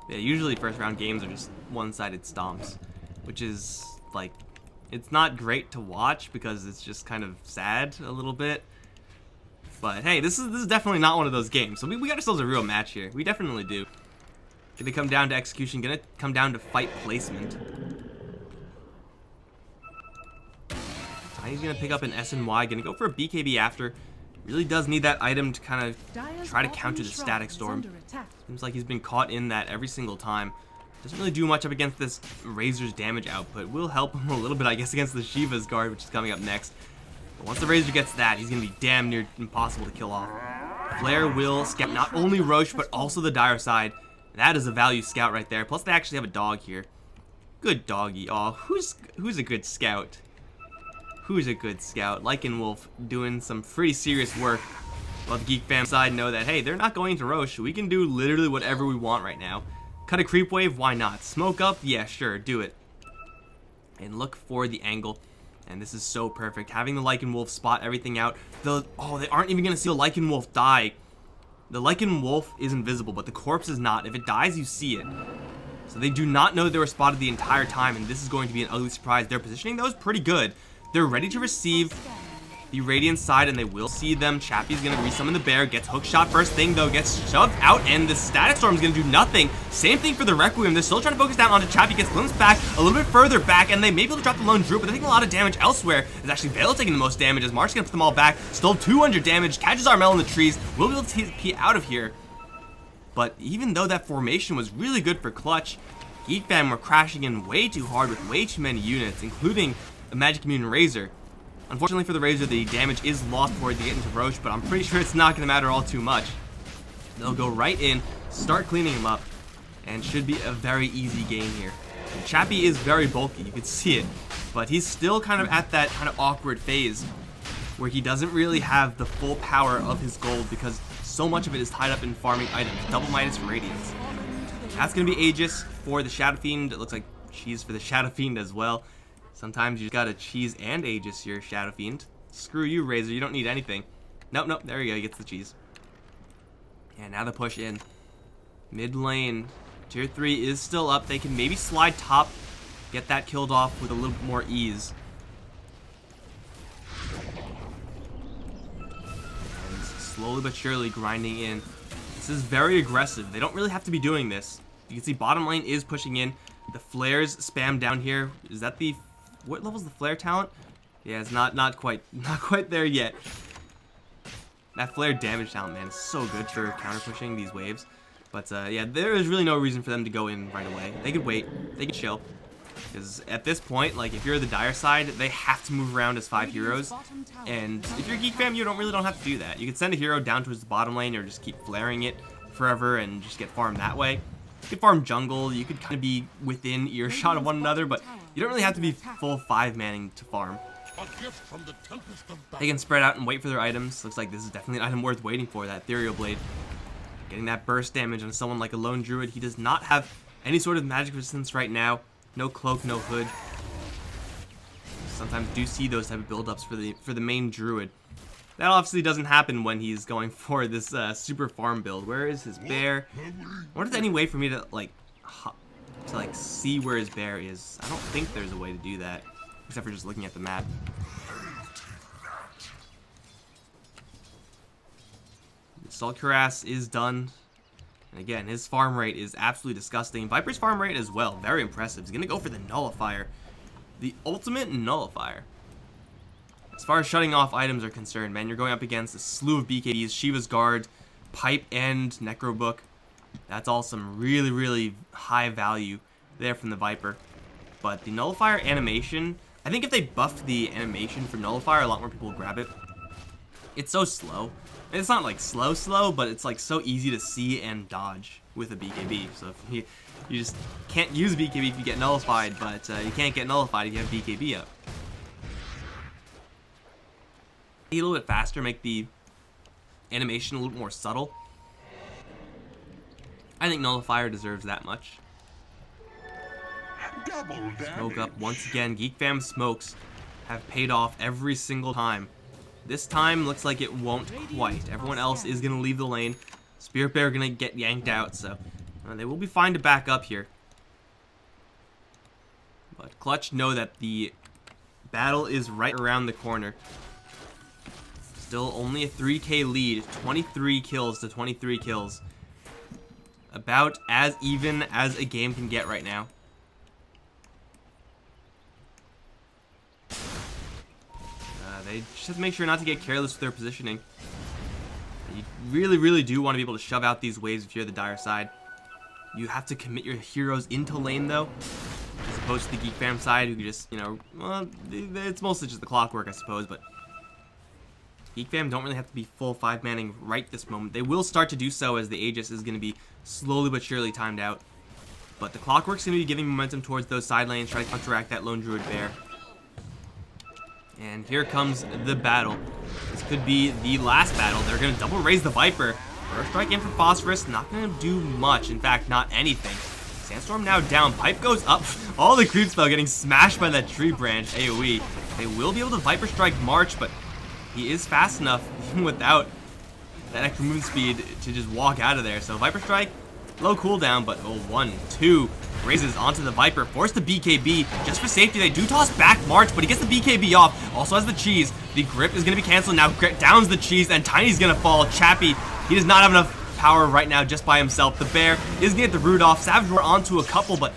Yeah, usually first round games are just one-sided stomps, which is, like, it's not great to watch because it's just kind of sad a little bit. But hey, this is definitely not one of those games, so we got ourselves a real match here. We definitely do. Gonna come down to execution, gonna come down to fight placement. He's gonna pick up an SNY, gonna go for a BKB after. Really does need that item to kind of try to counter the Static Storm. Seems like he's been caught in that every single time. Doesn't really do much up against this Razor's damage output. Will help him a little bit, I guess, against the Shiva's guard, which is coming up next. But once the Razor gets that, he's gonna be damn near impossible to kill off. Flare will scout not only Roche, but also the Dire side. That is a value scout right there. Plus, they actually have a dog here. Good doggy. Oh, who's a good scout? Who's a good scout? Lycan Wolf doing some pretty serious work. While the Geek Fam side know that, hey, they're not going to Roche. We can do literally whatever we want right now. Cut a creep wave? Why not? Smoke up? Yeah, sure, do it. And look for the angle. And this is so perfect. Having the Lycan Wolf spot everything out. They aren't even going to see the Lycan Wolf die. The Lycan Wolf is invisible, but the corpse is not. If it dies, you see it. So they do not know they were spotted the entire time, and this is going to be an ugly surprise. Their positioning, though, is pretty good. They're ready to receive the Radiant side, and they will see them. Chappie's going to resummon the bear. Gets hook shot first thing, though. Gets shoved out, and the Static Storm is going to do nothing. Same thing for the Requiem. They're still trying to focus down onto Chappie. Gets glimpsed back a little bit further back, and they may be able to drop the lone Druid, but they're taking a lot of damage elsewhere. It's actually Vale taking the most damage as Mark's going to put them all back. Still 200 damage. Catches Armel in the trees. Will be able to TP out of here. But even though that formation was really good for Clutch, Geek Fam were crashing in way too hard with way too many units, including a Magic Immune Razor. Unfortunately for the Razor, the damage is lost before they get into Roche, but I'm pretty sure it's not going to matter all too much. They'll go right in, start cleaning him up, and should be a very easy game here. And Chappie is very bulky, you can see it, but he's still kind of at that kind of awkward phase where he doesn't really have the full power of his gold because so much of it is tied up in farming items. Double Midas Radiance. That's going to be Aegis for the Shadow Fiend. It looks like cheese for the Shadow Fiend as well. Sometimes you just gotta cheese and Aegis your Shadow Fiend. Screw you, Razor. You don't need anything. Nope. There you go. He gets the cheese. And now the push in. Mid lane. Tier 3 is still up. They can maybe slide top. Get that killed off with a little bit more ease. And slowly but surely grinding in. This is very aggressive. They don't really have to be doing this. You can see bottom lane is pushing in. The flares spam down here. Is that the... What level's the flare talent? Yeah, it's not quite there yet. That flare damage talent, man, is so good for counter pushing these waves. But yeah, there is really no reason for them to go in right away. They could wait, they could chill. Because at this point, like if you're the Dire side, they have to move around as 5 heroes. And if you're Geek Fam, you really don't have to do that. You can send a hero down towards the bottom lane or just keep flaring it forever and just get farmed that way. You could farm jungle, you could kind of be within earshot of one another, but you don't really have to be full 5-manning to farm. They can spread out and wait for their items. Looks like this is definitely an item worth waiting for, that Ethereal Blade. Getting that burst damage on someone like a lone Druid. He does not have any sort of magic resistance right now. No cloak, no hood. Sometimes do see those type of build-ups for the main Druid. That obviously doesn't happen when he's going for this super farm build. Where is his bear? I wonder if there's any way for me to see where his bear is. I don't think there's a way to do that, except for just looking at the map. Sulcurass is done. And again, his farm rate is absolutely disgusting. Viper's farm rate as well, very impressive. He's gonna go for the Nullifier. The ultimate Nullifier. As far as shutting off items are concerned, man, you're going up against a slew of BKBs, Shiva's Guard, Pipe, and Necrobook. That's all some really, really high value there from the Viper. But the Nullifier animation, I think if they buffed the animation for Nullifier, a lot more people will grab it. It's so slow. It's not like slow, but it's like so easy to see and dodge with a BKB. So if you just can't use BKB if you get nullified, but you can't get nullified if you have BKB up. A little bit faster, make the animation a little more subtle. I think Nullifier deserves that much. Smoke up once again. Geek Fam smokes have paid off every single time. This time looks like it won't quite. Everyone else is going to leave the lane. Spirit Bear going to get yanked out, so they will be fine to back up here. But Clutch know that the battle is right around the corner. Still only a 3k lead, 23 kills to 23 kills. About as even as a game can get right now. They just have to make sure not to get careless with their positioning. You really, really do want to be able to shove out these waves if you're the Dire side. You have to commit your heroes into lane though, as opposed to the Geek Fam side who just, well, it's mostly just the clockwork, I suppose, but Geek Fam don't really have to be full 5-manning right this moment. They will start to do so as the Aegis is going to be slowly but surely timed out. But the clockwork's going to be giving momentum towards those side lanes, try to counteract that lone Druid bear. And here comes the battle. This could be the last battle. They're going to double raise the Viper. First strike in for Phosphorus, not going to do much. In fact, not anything. Sandstorm now down. Pipe goes up. All the creep spell getting smashed by that tree branch AoE. They will be able to Viper Strike March, but he is fast enough, even without that extra move speed, to just walk out of there. So Viper Strike, low cooldown, but 1, 2, raises onto the Viper, force the BKB, just for safety. They do toss back March, but he gets the BKB off, also has the cheese. The grip is going to be canceled now, downs the cheese, and Tiny's going to fall. Chappie, he does not have enough power right now just by himself. The bear is going to get the root off, Savage Roar onto a couple, but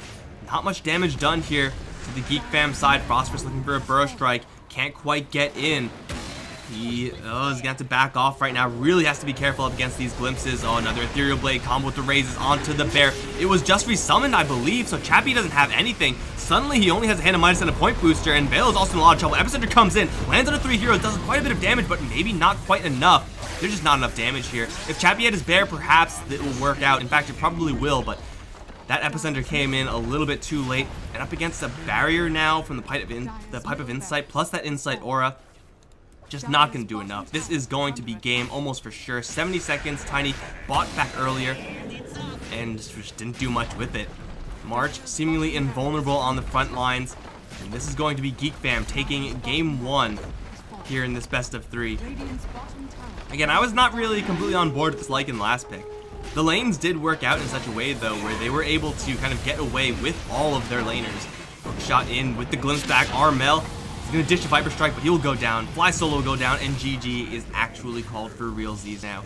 not much damage done here to the Geek fam side. Phosphorus looking for a burrow strike, can't quite get in. He is going to have to back off right now. Really has to be careful up against these glimpses. Oh, another Ethereal Blade combo with the raises onto the bear. It was just resummoned, I believe, so Chappie doesn't have anything. Suddenly, he only has a hand of minus and a point booster, and Vale is also in a lot of trouble. Epicenter comes in, lands on a 3 heroes, does quite a bit of damage, but maybe not quite enough. There's just not enough damage here. If Chappie had his bear, perhaps it will work out. In fact, it probably will, but that Epicenter came in a little bit too late. And up against a barrier now from the Pipe of Insight, plus that Insight Aura. Just not going to do enough. This is going to be game almost for sure. 70 seconds. Tiny bought back earlier and just didn't do much with it. March seemingly invulnerable on the front lines. And this is going to be Geek fam taking game 1 here in this best of 3. Again, I was not really completely on board with this Lycan last pick. The lanes did work out in such a way, though, where they were able to kind of get away with all of their laners. Shot in with the glimpse back. Armel gonna dish the Viper Strike, but he will go down. Fly Solo will go down, and GG is actually called for realsies now.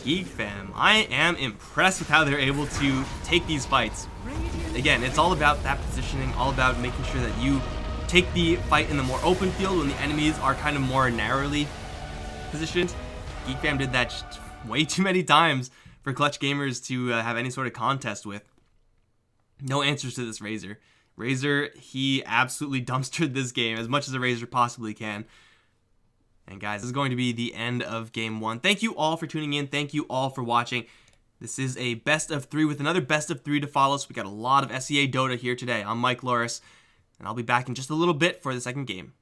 Geek fam, I am impressed with how they're able to take these fights. Again, it's all about that positioning, all about making sure that you take the fight in the more open field when the enemies are kind of more narrowly positioned. Geek fam did that just way too many times for Clutch Gamers to have any sort of contest with. No answers to this Razor. Razor, he absolutely dumpstered this game as much as a Razor possibly can. And guys, this is going to be the end of game 1. Thank you all for tuning in. Thank you all for watching. This is a best of 3 with another best of 3 to follow. So we got a lot of SEA Dota here today. I'm Mike Loris, and I'll be back in just a little bit for the second game.